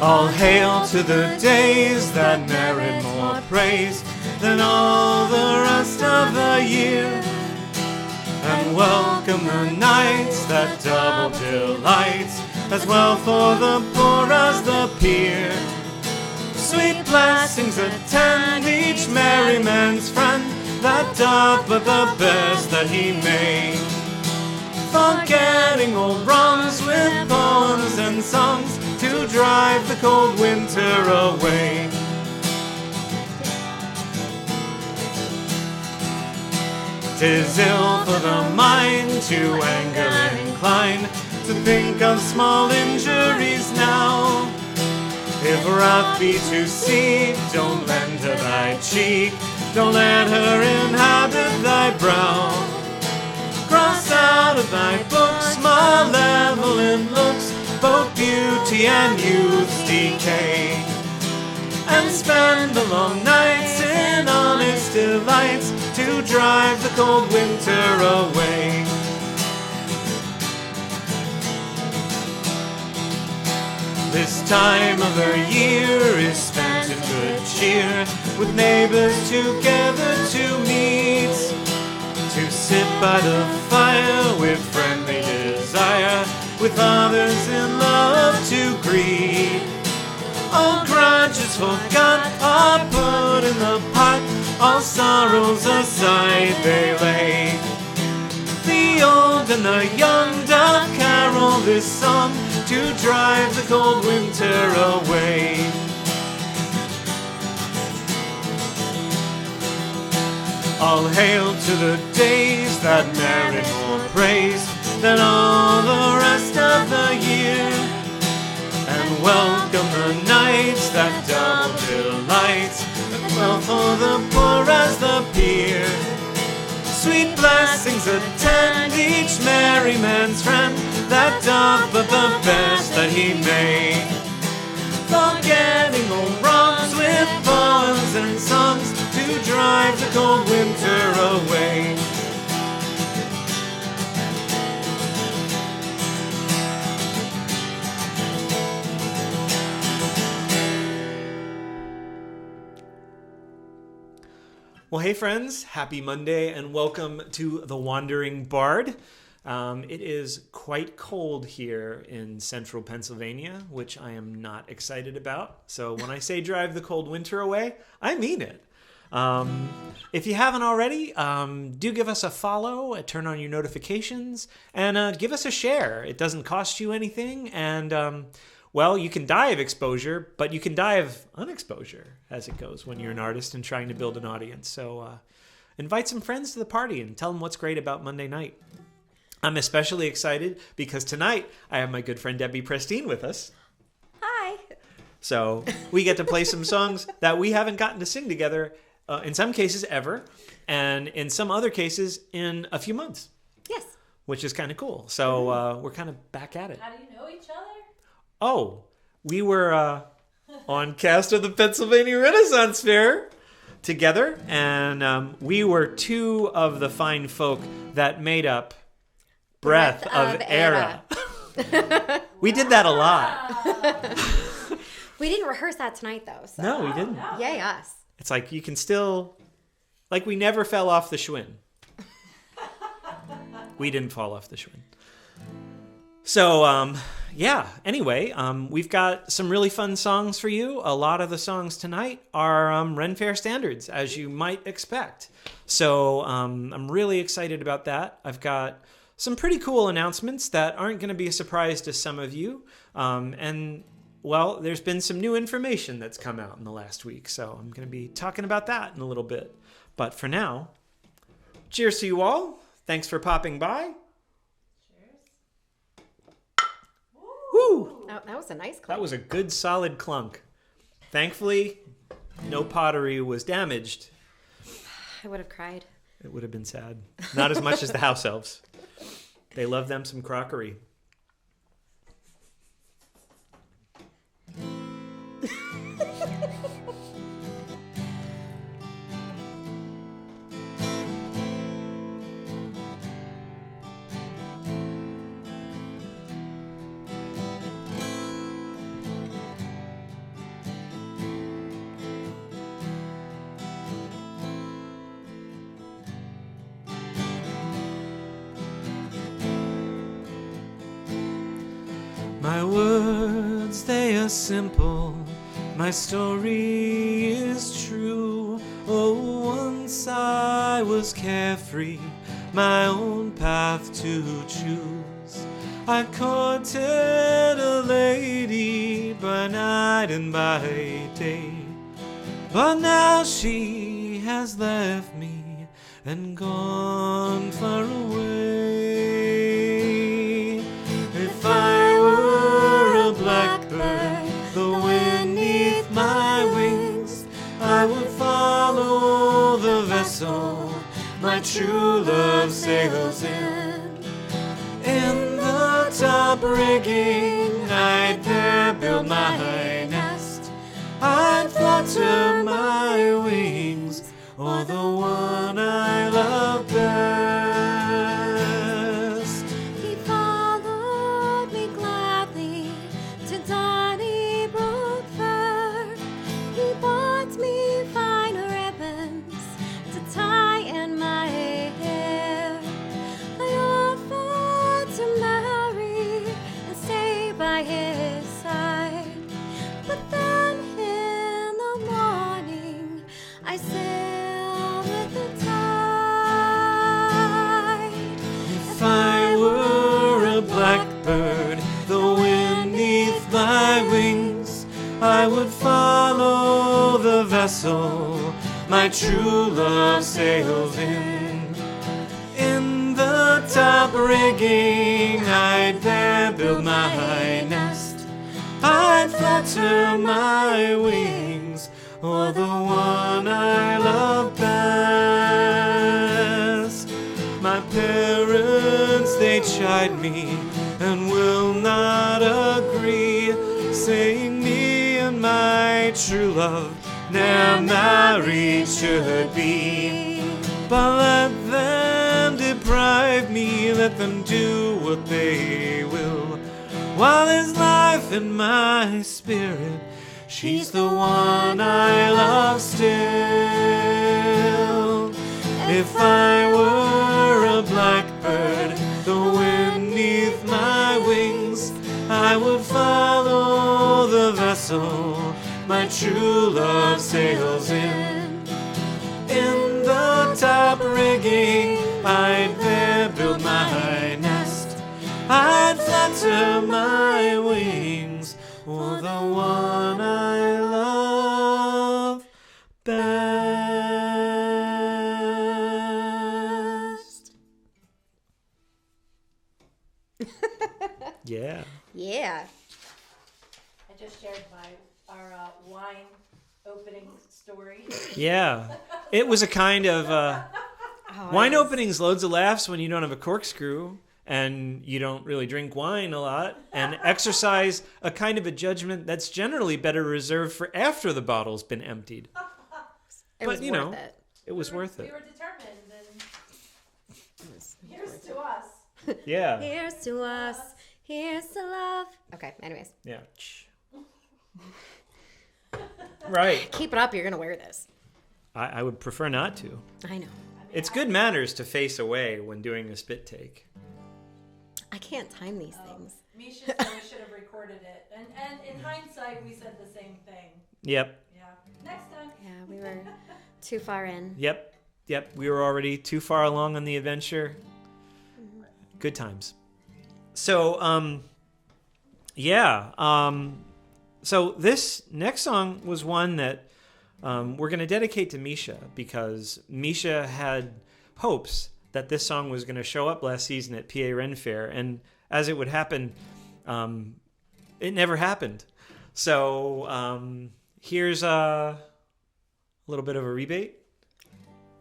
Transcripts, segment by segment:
All hail to the days that merit more praise than all the rest of the year. And welcome the nights that double delights, as well for the poor as the peer. Sweet blessings attend each merry man's friend that doth but the best that he may. Forgetting old wrongs with poems and songs to drive the cold winter away. 'Tis ill for the mind to anger incline, to think of small injuries now. If wrath be to seek, don't lend her thy cheek, don't let her inhabit thy brow. Cross out of thy books malevolent looks, both beauty and youth's decay, and spend the long nights in honest delights to drive the cold winter away. This time of the year is spent in good cheer, with neighbors together to meet, to sit by the fire with friendly desire, with others in love to greet. All grudges forgot are put in the pot, all sorrows aside they lay. The old and the young doth carol this song to drive the cold winter away. All hail to the days that merit more praise than all the rest of the year. And welcome the nights that double delights, well for the poor as the peer. Sweet blessings attend each merry man's friend that doth but the best that he may. Forgetting old wrongs with poems and songs to drive the cold winter away. Well, hey friends, happy Monday and welcome to The Wandering Bard. It is quite cold here in central Pennsylvania, which I am not excited about. So when I say drive the cold winter away, I mean it. If you haven't already, do give us a follow, turn on your notifications, and give us a share. It doesn't cost you anything, and well, you can die of exposure, but you can die of unexposure as it goes when you're an artist and trying to build an audience. So invite some friends to the party and tell them what's great about Monday night. I'm especially excited because tonight I have my good friend Debi Prestine with us. Hi. So we get to play some songs that we haven't gotten to sing together, in some cases ever, and in some other cases in a few months. Yes. Which is kind of cool. So we're kind of back at it. How do you know each other? Oh, we were on cast of the Pennsylvania Renaissance Fair together, and we were two of the fine folk that made up Breath of Eire. We did that a lot. We didn't rehearse that tonight, though. So. No, we didn't. Yay us. It's like you can still, like we never fell off the Schwinn. We didn't fall off the Schwinn. So, yeah, anyway, we've got some really fun songs for you. A lot of the songs tonight are Ren Faire standards, as you might expect. So I'm really excited about that. I've got some pretty cool announcements that aren't going to be a surprise to some of you. And, well, there's been some new information that's come out in the last week. So I'm going to be talking about that in a little bit. But for now, cheers to you all. Thanks for popping by. Woo! Oh, that was a nice clip. That was a good, solid clunk. Thankfully, no pottery was damaged. I would have cried. It would have been sad. Not as much as the house elves. They love them some crockery. My words, they are simple, my story is true. Oh, once I was carefree, my own path to choose. I courted a lady by night and by day, but now she has left me and gone far away. If I were a blackbird, the wind neath my wings, I would follow the vessel my true love sails in. In the top rigging, I'd there build my nest. I'd flutter my wings o'er the one I love best. He followed me gladly to Donnybrook Fair. He bought me fine ribbons to tie in my hair. I offered to marry and stay by his side, but then in the morning I sail with the tide. If I were a blackbird, the wind neath my wings, I would follow the vessel my true love sails in. In the top rigging, I'd there build my nest. I'd flutter my wings o'er the one I love best. My parents, they chide me and will not agree, saying me and my true love ne'er married should be. But let them deprive me, let them do what they will, while there's life in my spirit, she's the one I love still. If I were a blackbird, the wind neath my wings, I would follow the vessel my true love sails in. In the top rigging, I'd there build my nest. I'd flutter my wings for the one I love best. Yeah. Yeah. I just shared our wine opening story. Yeah. It was a kind of wine openings, loads of laughs when you don't have a corkscrew and you don't really drink wine a lot, and exercise a kind of a judgment that's generally better reserved for after the bottle's been emptied. It was But, worth it. It was worth We it. were determined, and here's to us. Yeah. Here's to us. Here's to love. Okay, anyways. Yeah. Right. Keep it up. You're going to wear this. I would prefer not to. I know. It's good manners to face away when doing a spit take. I can't time these things. Misha said we should have recorded it. And in hindsight, we said the same thing. Yep. Yeah. Next time. Yeah, we were too far in. Yep. We were already too far along on the adventure. Good times. So, so this next song was one that we're going to dedicate to Misha, because Misha had hopes that this song was going to show up last season at PA Ren Faire, and as it would happen, it never happened. So here's a little bit of a rebate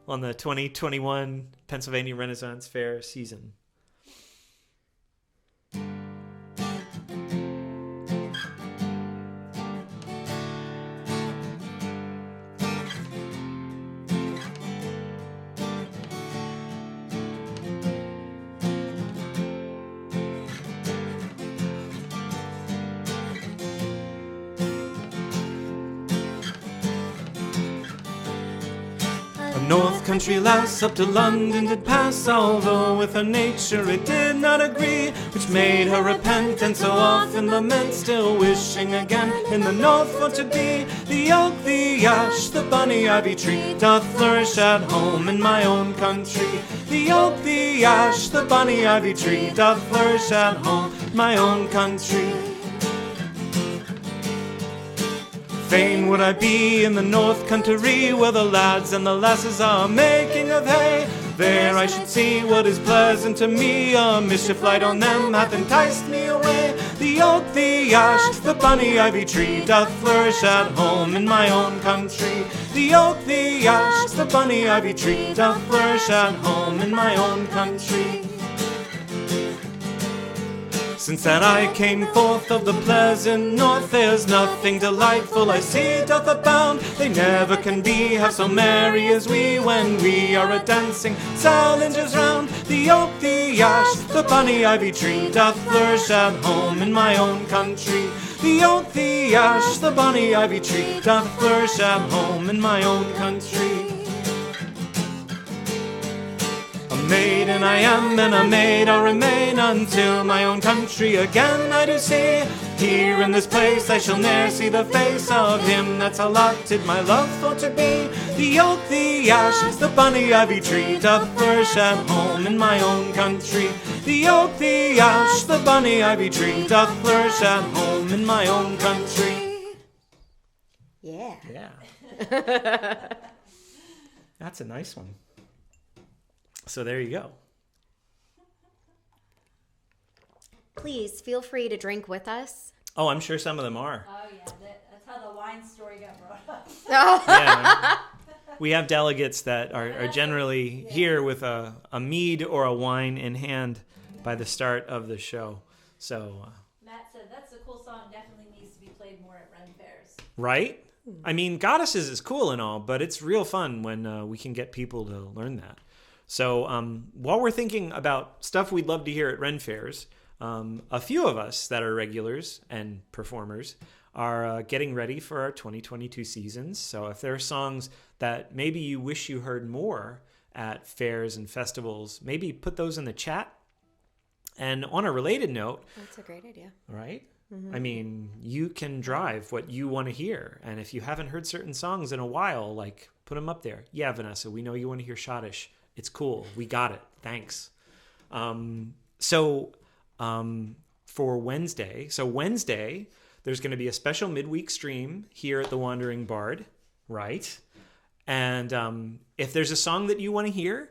on the 2021 Pennsylvania Renaissance Fair season. North country lass up to London did pass, although with her nature it did not agree, which made her repent and so often lament, still wishing again in the north for to be. The oak, the ash, the bonny ivy tree doth flourish at home in my own country. The oak, the ash, the bonny ivy tree doth flourish at home in my own country. Fain would I be in the north country, where the lads and the lasses are making of hay. There I should see what is pleasant to me, a mischief light on them hath enticed me away. The oak, the ash, the bonny ivy tree doth flourish at home in my own country. The oak, the ash, the bonny ivy tree doth flourish at home in my own country. Since that I came forth of the pleasant north, there's nothing delightful I see doth abound. They never can be half so merry as we, when we are a-dancing salingers round. The oak, the ash, the bonny ivy tree doth flourish at home in my own country. The oak, the ash, the bonny ivy tree doth flourish at home in my own country. A maiden I am, and a maid I'll remain, until my own country again I do see. Here in this place I shall ne'er see the face of him that's allotted my love for to be. The oak, the ash, the bonny ivy tree doth flourish at home in my own country. The oak, the ash, the bonny ivy tree doth flourish at home in my own country. Yeah. Yeah. That's a nice one. So there you go. Please feel free to drink with us. Oh, I'm sure some of them are. Oh yeah, that's how the wine story got brought up. Oh. Yeah. We have delegates that are generally here with a mead or a wine in hand by the start of the show. So Matt said that's a cool song. Definitely needs to be played more at Ren Fairs. right? I mean, Goddesses is cool and all, but it's real fun when we can get people to learn that. So while we're thinking about stuff we'd love to hear at Ren Fairs, a few of us that are regulars and performers are getting ready for our 2022 seasons. So if there are songs that maybe you wish you heard more at fairs and festivals, maybe put those in the chat. And on a related note... That's a great idea. Right? Mm-hmm. I mean, you can drive what you want to hear. And if you haven't heard certain songs in a while, like, put them up there. Yeah, Vanessa, we know you want to hear Schottish. It's cool. We got it. Thanks. For Wednesday, there's going to be a special midweek stream here at the Wandering Bard, right? And if there's a song that you want to hear,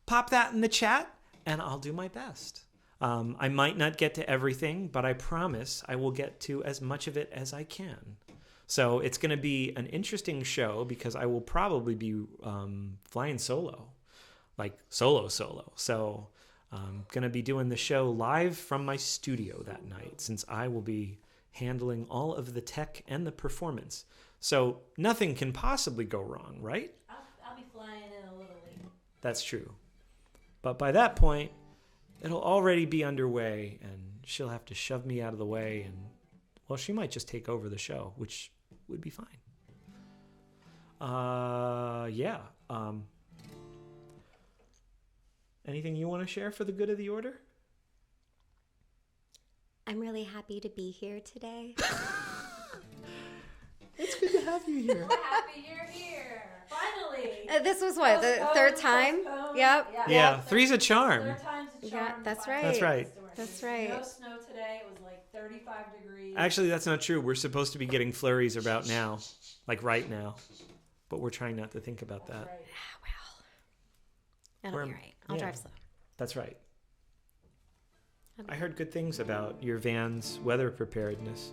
pop that in the chat, and I'll do my best. I might not get to everything, but I promise I will get to as much of it as I can. So it's going to be an interesting show because I will probably be flying solo. Like solo. So I'm going to be doing the show live from my studio that night, since I will be handling all of the tech and the performance. So nothing can possibly go wrong, right? I'll be flying in a little late. That's true. But by that point, it'll already be underway, and she'll have to shove me out of the way, and, well, she might just take over the show, which would be fine. Yeah. Anything you want to share for the good of the order? I'm really happy to be here today. It's good to have you here. We're happy you're here. Finally. This was what, the third time? Yep. Yeah, three's a charm. Third time's a charm. Yeah, that's right. That's right. That's right. No snow today. It was like 35 degrees. Actually, that's not true. We're supposed to be getting flurries about now, like right now. But we're trying not to think about that. Right. That'll be right. I'll drive slow. That's right. I heard good things about your van's weather preparedness.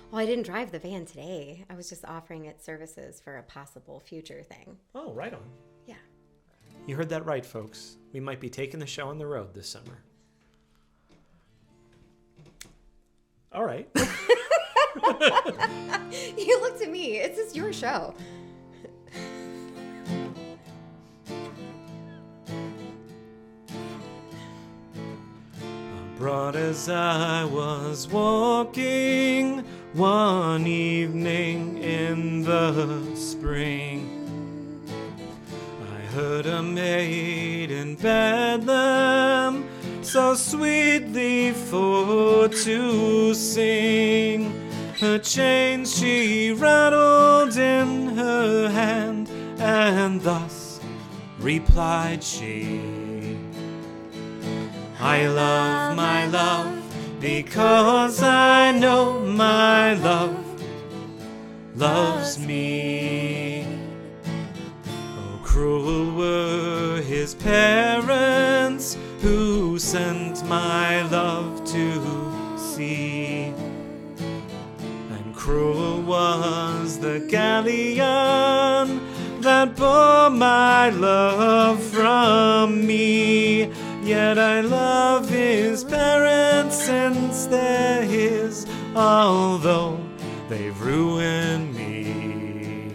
Well, I didn't drive the van today. I was just offering it services for a possible future thing. Oh, right on. Yeah. You heard that right, folks. We might be taking the show on the road this summer. All right. You looked at me. It's just your show. Broad as I was walking one evening in the spring, heard a maid in Bedlam so sweetly for to sing. Her chains she rattled in her hand, and thus replied she, I love my love because I know my love loves me. Oh, cruel were his parents who sent my love to sea. And cruel was the galleon that bore my love from me. Yet I love his parents since they're his, although they've ruined me.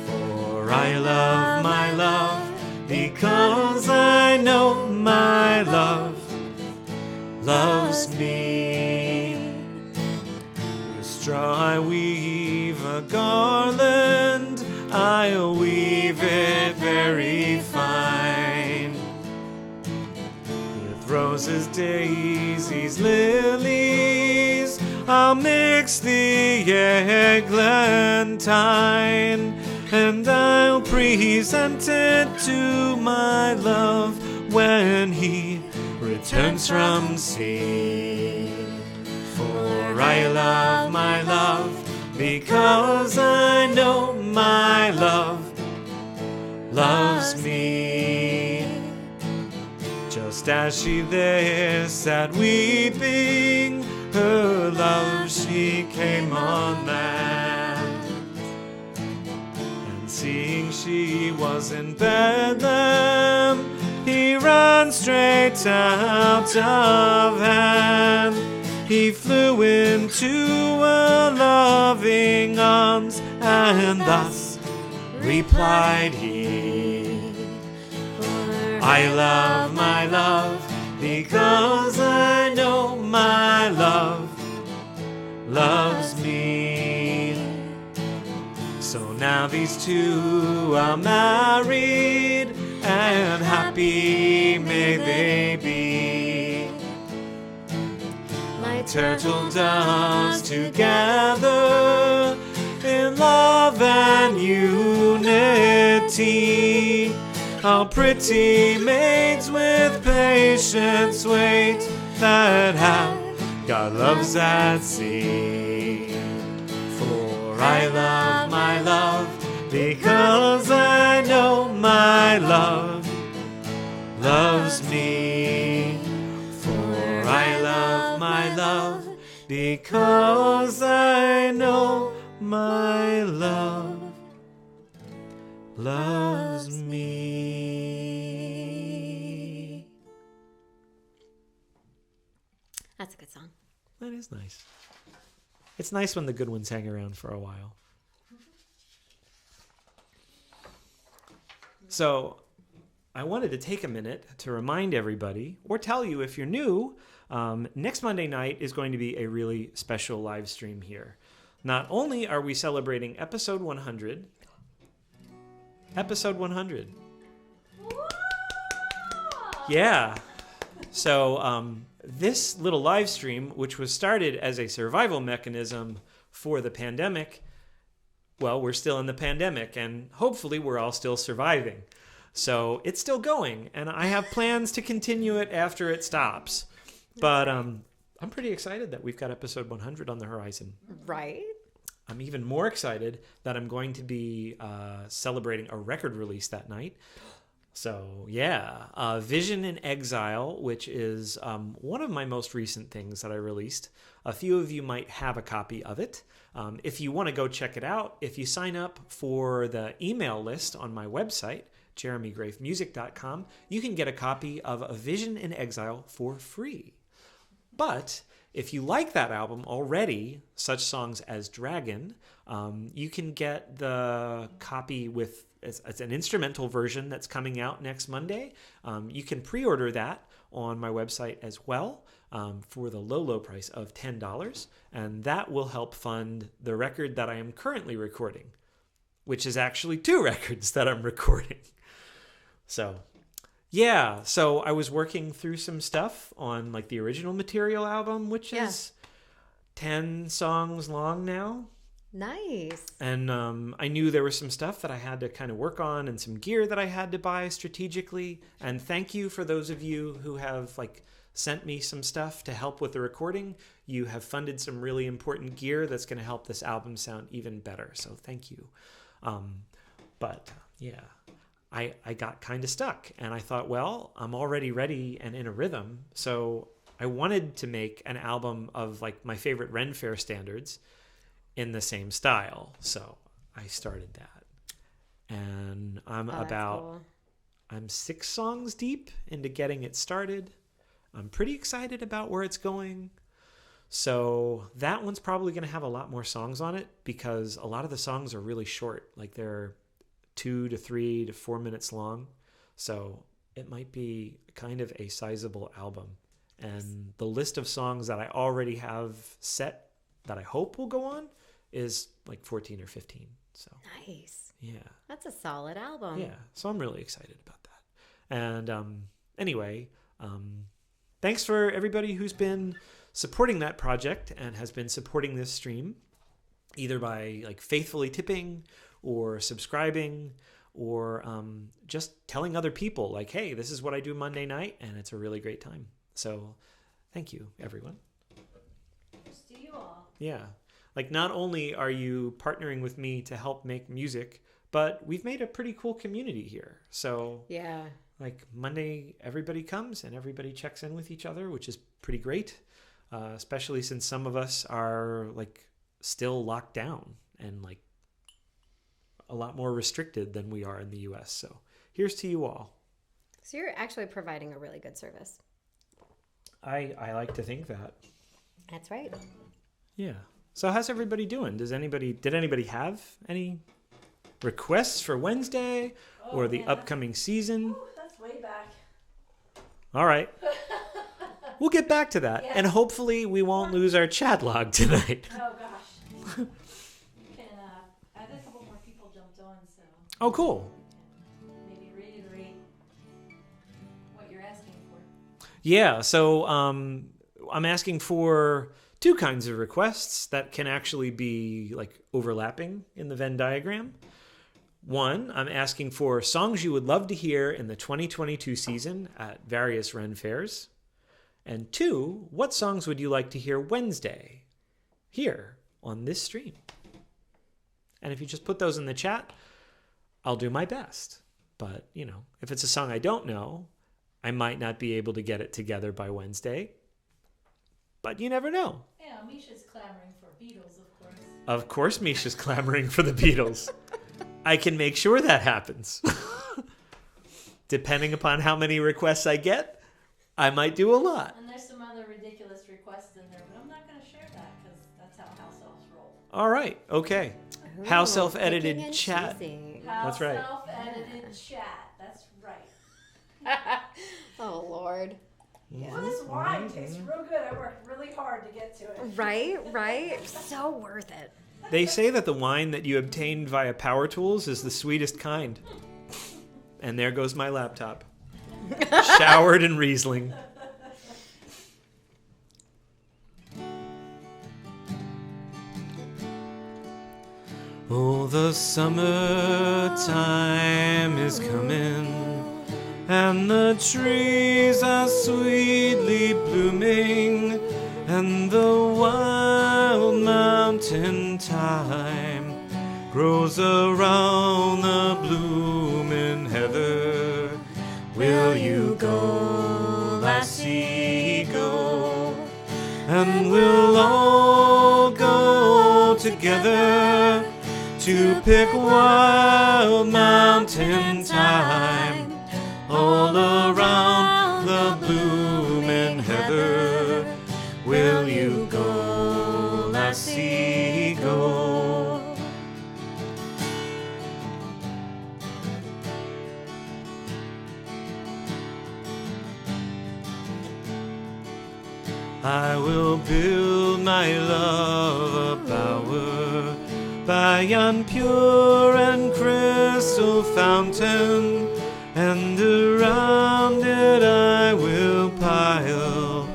For I love my love because I know my love loves me. With straw I weave a garland, I'll weave it very fine. With roses, daisies, lilies, I'll mix the eglantine, and I'll present it to my love when he returns from sea. For I love my love because I know my love loves me. Just as she there sat weeping, her love she came on land. And seeing she was in Bedlam, he ran straight out of hand. He flew into her loving arms, and thus replied he, I love my love because I know my love loves me. So now these two are married, and happy may they be. Like turtle doves together in love and unity. How pretty maids with patience wait that have God loves at sea. For I love my love because I know my love loves me. For I love my love because I know my love loves me. That's a good song. That is nice. It's nice when the good ones hang around for a while. So I wanted to take a minute to remind everybody, or tell you if you're new, next Monday night is going to be a really special live stream here. Not only are we celebrating episode 100, Yeah. So this little live stream, which was started as a survival mechanism for the pandemic, well, we're still in the pandemic, and hopefully we're all still surviving. So it's still going, and I have plans to continue it after it stops. But I'm pretty excited that we've got episode 100 on the horizon. Right? I'm even more excited that I'm going to be celebrating a record release that night. So, yeah, Vision in Exile, which is one of my most recent things that I released. A few of you might have a copy of it. If you want to go check it out, if you sign up for the email list on my website, jeremygrafemusic.com, you can get a copy of A Vision in Exile for free. But if you like that album already, such songs as Dragon, you can get the copy with it's an instrumental version that's coming out next Monday. You can pre-order that on my website as well for the low price of $10, and that will help fund the record that I am currently recording, which is actually 2 records that I'm recording. So, yeah. So I was working through some stuff on like the original Material album, which is 10 songs long now. Nice. And I knew there was some stuff that I had to kind of work on and some gear that I had to buy strategically. And thank you for those of you who have like sent me some stuff to help with the recording. You have funded some really important gear that's going to help this album sound even better. So thank you. But yeah, I got kind of stuck and I thought, well, I'm already ready and in a rhythm. So I wanted to make an album of like my favorite Ren Faire standards in the same style. So I started that. And I'm 6 songs deep into getting it started. I'm pretty excited about where it's going. So that one's probably going to have a lot more songs on it because a lot of the songs are really short. Like they're 2 to 3 to 4 minutes long. So it might be kind of a sizable album. And the list of songs that I already have set that I hope will go on is like 14 or 15. So nice. Yeah. That's a solid album. Yeah. So I'm really excited about that. And anyway, thanks for everybody who's been supporting that project and has been supporting this stream, either by like faithfully tipping or subscribing or just telling other people like, hey, this is what I do Monday night and it's a really great time. So thank you, everyone. Cheers to you all. Yeah. Like not only are you partnering with me to help make music, but we've made a pretty cool community here. So yeah, like Monday, everybody comes and everybody checks in with each other, which is pretty great. Especially since some of us are like still locked down and like a lot more restricted than we are in the US. So here's to you all. So you're actually providing a really good service. I like to think that. That's right. Yeah. So how's everybody doing? Did anybody have any requests for Wednesday or the upcoming season? That's way back. All right. We'll get back to that. Yes. And hopefully we won't lose our chat log tonight. Oh, gosh. You can, I had a couple more people jumped on, so. Oh, cool. Maybe reiterate what you're asking for. Yeah, so I'm asking for 2 kinds of requests that can actually be like overlapping in the Venn diagram. 1, I'm asking for songs you would love to hear in the 2022 season at various Ren Fairs. And 2, what songs would you like to hear Wednesday here on this stream? And if you just put those in the chat, I'll do my best. But, you know, if it's a song I don't know, I might not be able to get it together by Wednesday. But you never know. Yeah, Misha's clamoring for Beatles, of course. Of course Misha's clamoring for the Beatles. I can make sure that happens. Depending upon how many requests I get, I might do a lot. And there's some other ridiculous requests in there, but I'm not going to share that because that's how house elves roll. All right. Okay. Ooh, how self-edited chat. How that's right. Self-edited chat. That's right. Oh, Lord. Yeah. Well, this wine tastes real good. I worked really hard to get to it. Right. So worth it. They say that the wine that you obtained via power tools is the sweetest kind. And there goes my laptop. Showered in Riesling. Oh, the summertime is coming, and the trees are sweetly blooming, and the wild mountain thyme grows around the blooming heather. Will you go, lassie, go? And we'll all go together to pick wild mountain thyme all around the blooming heather. Will you go, lassie, go? I will build my love a bower by yon pure and crystal fountain, and around it I will pile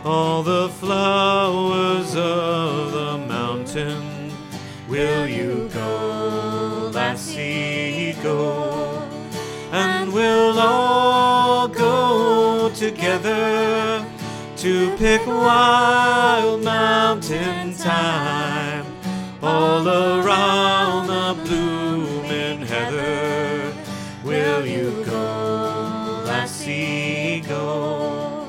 all the flowers of the mountain. Will you go, lassie, go? And we'll all go together to pick wild mountain thyme all around the blooming heather. Will you go, lassie, go?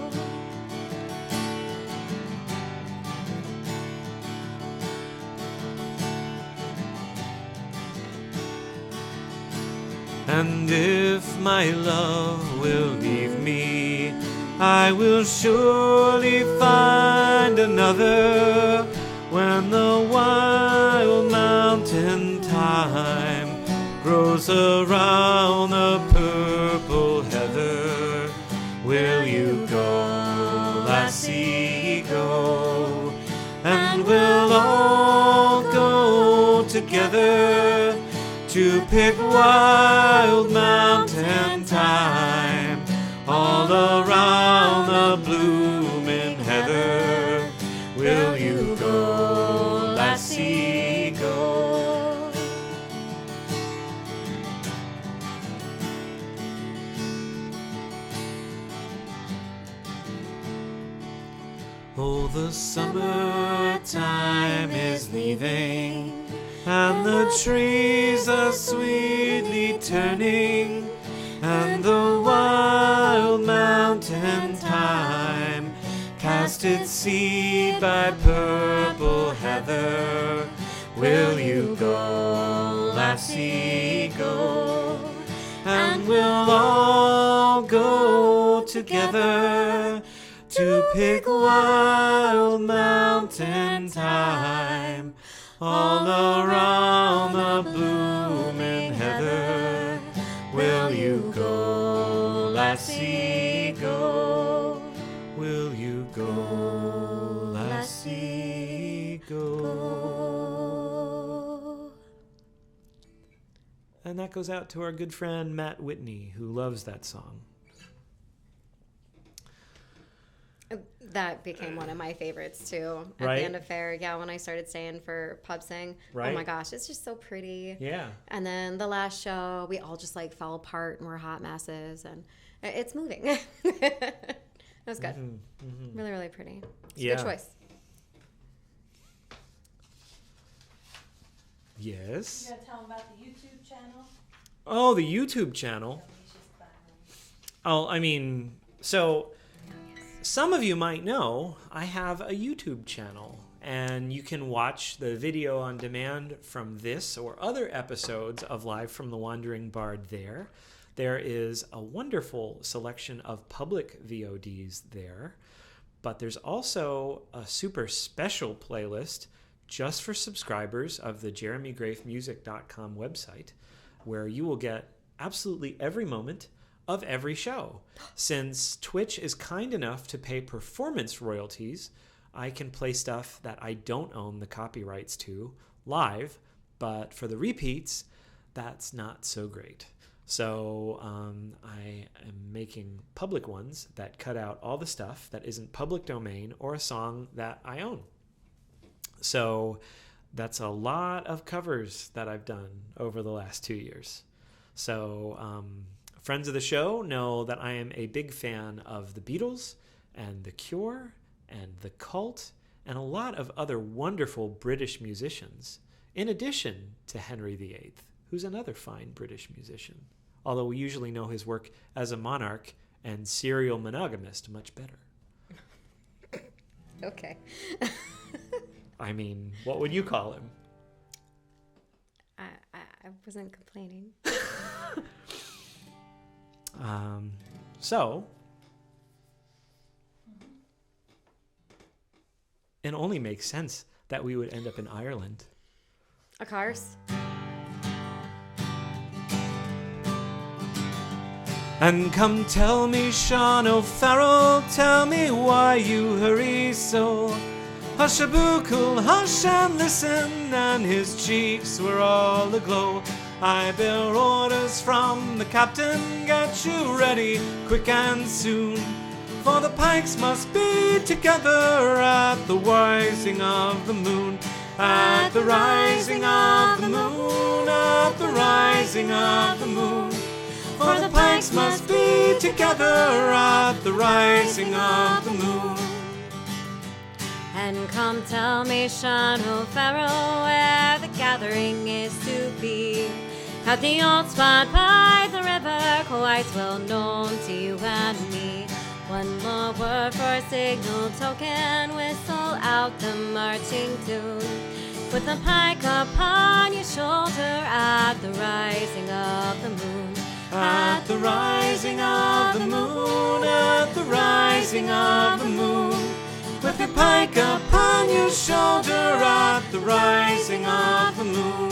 And if my love will leave me, I will surely find another when the wild mountain thyme grows around the purple heather. Will you go, lassie, go? And we'll all go together to pick wild mountain thyme all around the blooming heather. Will you go, lassie, go? Oh, the summertime is leaving, and the trees are sweetly turning, and the wild mountain thyme cast its seed by purple heather. Will you go, lassie, go? And we'll all go together to pick wild mountain thyme all around the blooming heather. Will you go, lassie, go? Will you go, lassie, go? And that goes out to our good friend Matt Whitney, who loves that song. That became one of my favorites too at Right? the end of Fair. Yeah, when I started staying for pub sing. Right. Oh my gosh, it's just so pretty. Yeah. And then the last show, we all just like fell apart and we're hot messes, and it's moving. It was good. Mm-hmm. Really, really pretty. It's Yeah. a good choice. Yes. You gotta tell them about the YouTube channel. Oh, the YouTube channel. Oh, I mean, so some of you might know I have a YouTube channel, and you can watch the video on demand from this or other episodes of Live from the Wandering Bard there. There is a wonderful selection of public VODs there, but there's also a super special playlist just for subscribers of the jeremygrafemusic.com website, where you will get absolutely every moment of every show. Since Twitch is kind enough to pay performance royalties, I can play stuff that I don't own the copyrights to live, but for the repeats, that's not so great. So I am making public ones that cut out all the stuff that isn't public domain or a song that I own. So that's a lot of covers that I've done over the last 2 years. So friends of the show know that I am a big fan of the Beatles and The Cure and The Cult and a lot of other wonderful British musicians, in addition to Henry VIII, who's another fine British musician, although we usually know his work as a monarch and serial monogamist much better. Okay. I mean, what would you call him? I wasn't complaining. So, it only makes sense that we would end up in Ireland. Of course. And come tell me, Sean O'Farrell, tell me why you hurry so. Hush a buckle, hush and listen, and his cheeks were all aglow. I bear orders from the captain, get you ready quick and soon. For the pikes must be together at the rising of the moon. At the rising of the moon, at the rising of the moon. For the pikes must be together at the rising of the moon. And come tell me, Setlist, where the gathering is to be. At the old spot by the river, quite well known to you and me. One more word for signal token, whistle out the marching tune. With the pike upon your shoulder at the rising of the moon. At the rising of the moon, at the rising of the moon. With your pike upon your shoulder at the rising of the moon.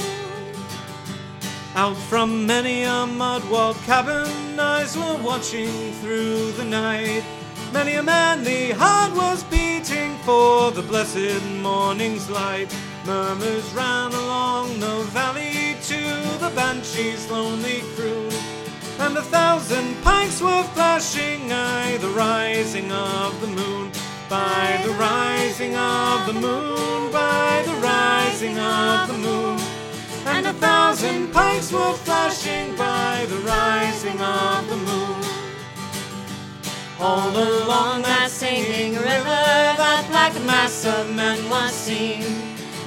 Out from many a mud-walled cabin, eyes were watching through the night. Many a manly heart was beating for the blessed morning's light. Murmurs ran along the valley to the banshee's lonely croon. And 1,000 pikes were flashing by the rising of the moon. By the rising of the moon, by the rising of the moon. And 1,000 pikes were flashing by the rising of the moon. All along that singing river, that black mass of men was seen.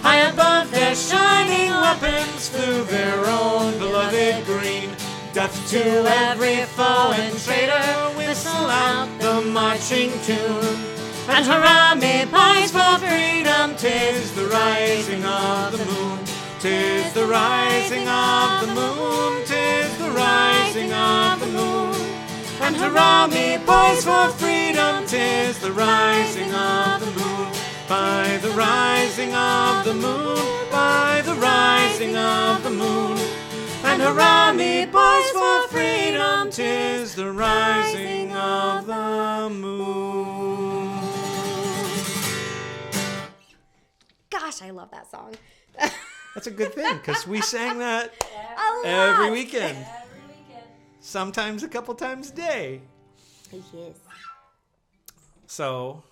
High above their shining weapons flew their own beloved green. Death to every foe and traitor, whistle out the marching tune. And hurrah me, boys, for freedom, 'tis the rising of the moon. 'Tis the rising of the moon, 'tis the rising of the moon. And hurrah me, boys, for freedom, 'tis the rising of the moon. By the rising of the moon, by the rising of the moon. And hurrah me, boys, for freedom, 'tis the rising of the moon. Gosh, I love that song. That's a good thing, because we sang that A every lot. weekend. Every weekend. Sometimes a couple times a day. Yes. So,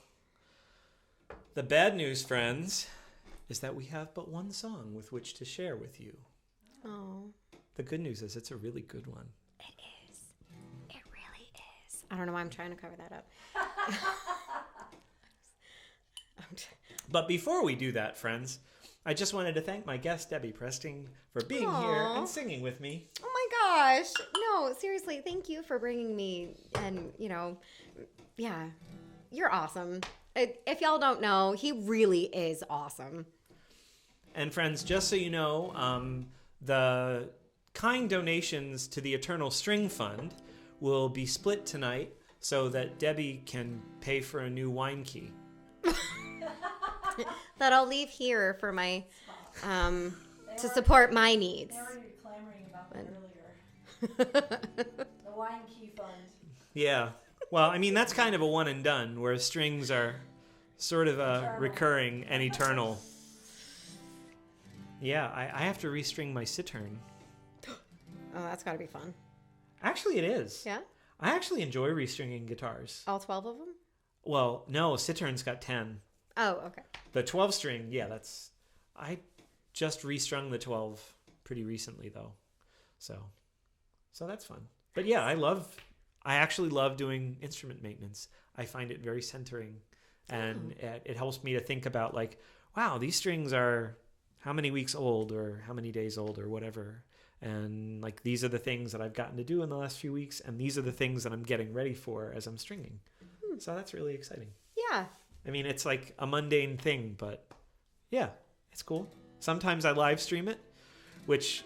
the bad news, friends, is that we have but one song with which to share with you. Oh. The good news is it's a really good one. It is. It really is. I don't know why I'm trying to cover that up. But before we do that, friends, I just wanted to thank my guest, Debi Prestine, for being here and singing with me. Oh my gosh. No, seriously, thank you for bringing me. And, yeah, you're awesome. If y'all don't know, he really is awesome. And friends, just so you know, the kind donations to the Eternal String Fund will be split tonight so that Debi can pay for a new wine key. That I'll leave here for my, to support my needs. They were clamoring about that earlier. The wine key fund. Yeah. Well, I mean, that's kind of a one and done, whereas strings are sort of a recurring and eternal. Yeah, I have to restring my Cittern. Oh, that's got to be fun. Actually, it is. Yeah? I actually enjoy restringing guitars. All 12 of them? Well, no, Cittern's got 10. Oh, okay. The 12 string, yeah, I just restrung the 12 pretty recently, though. So that's fun. But yeah, I actually love doing instrument maintenance. I find it very centering. And it helps me to think about, like, wow, these strings are how many weeks old or how many days old or whatever. And, like, these are the things that I've gotten to do in the last few weeks. And these are the things that I'm getting ready for as I'm stringing. So that's really exciting. Yeah. I mean, it's like a mundane thing, but yeah, it's cool. Sometimes I live stream it, which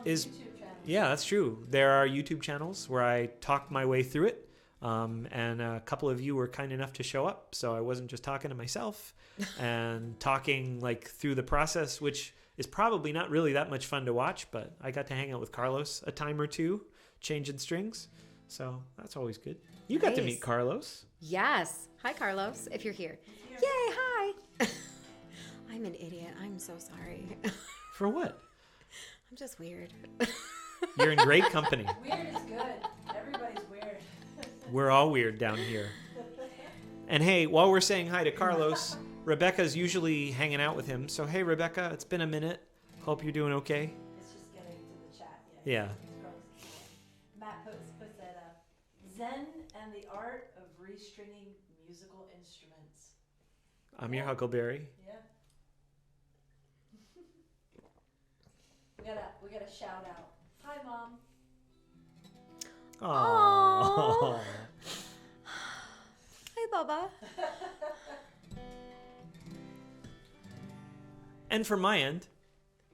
is, YouTube channel. yeah, that's true. There are YouTube channels where I talk my way through it. And a couple of you were kind enough to show up. So I wasn't just talking to myself and talking like through the process, which is probably not really that much fun to watch, but I got to hang out with Carlos a time or two, changing strings. So that's always good. You got to Nice. meet Carlos. Yes. Hi, Carlos, if you're here. Yay, hi. I'm an idiot. I'm so sorry. For what? I'm just weird. You're in great company. Weird is good. Everybody's weird. We're all weird down here. And hey, while we're saying hi to Carlos, Rebecca's usually hanging out with him. So hey, Rebecca, it's been a minute. Hope you're doing okay. It's just getting to the chat. Yeah. Matt puts that Zen and the art of restringing musical instruments. I'm your Huckleberry. Yeah. we gotta shout out. Hi, Mom. Aww. Hi, Baba. And from my end,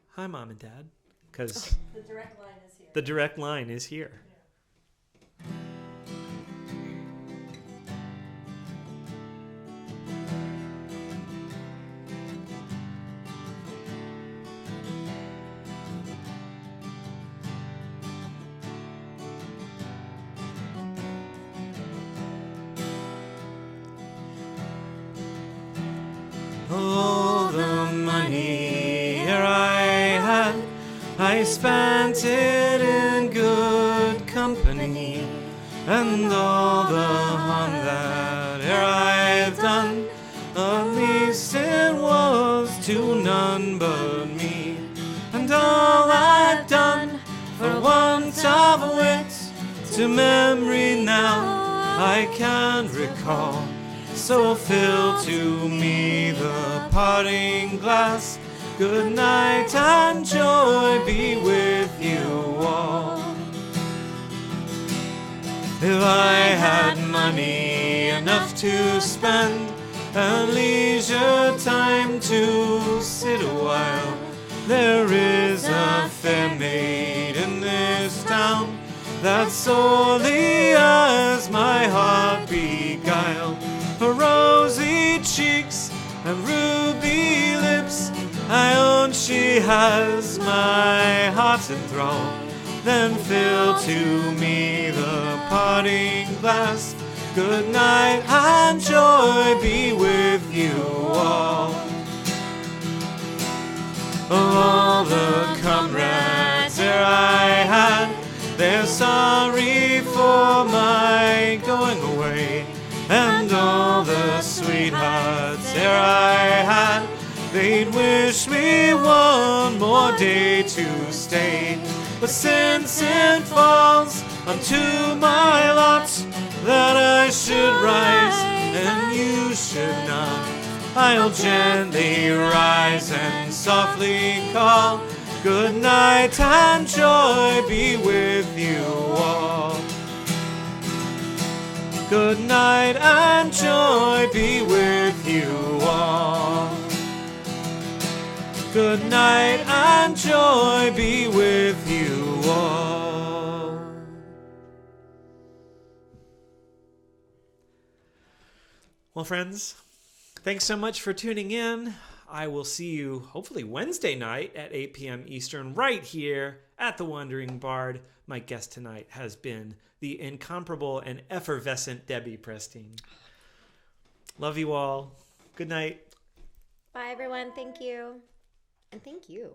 hi, Mom and Dad, because The direct line is here. the direct line is here. All the money here I had, I spent it in good company, and all the harm that here I've done, at least it was to none but me. And all I've done for want of wit, to memory now I can recall. So fill to me the parting glass. Good night and joy be with you all. If I had money enough to spend, and leisure time to sit a while, there is a fair maid in this town that sorely as my heart beguile. Her rosy cheeks and ruby lips, I own she has my heart enthralled. Then fill to me the parting glass. Good night and joy be with you all. Of all the comrades here I had, they're sorry for my going away. And all the sweethearts here I had, they'd wish me one more day to stay. But since it falls unto my lot that I should rise and you should not, I'll gently rise and softly call. Good night and joy be with you all. Good night and joy be with you all. Good night and joy be with you all. Well, friends, thanks so much for tuning in. I will see you hopefully Wednesday night at 8 p.m. Eastern right here at The Wandering Bard. My guest tonight has been the incomparable and effervescent Debi Prestine. Love you all. Good night. Bye, everyone. Thank you. And thank you.